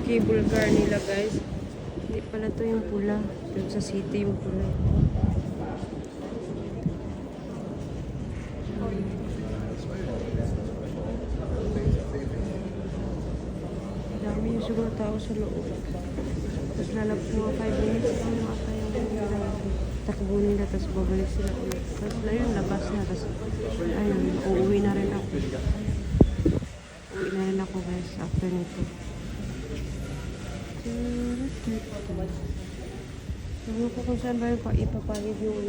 cable car nila guys. Hindi pala to yung pula. Doon sa city yung pula. Dami yung siguro tao sa loob. Tapos lalap mga 5 minutes. Ano ata yung takbo nila. Tapos babalik sila ulit. Tapos na yun, labas na. Tapos ayun, uuwi na rin ako. Uuwi na rin ako guys after nito. Ano ko kung saan ba yung ipapagid yung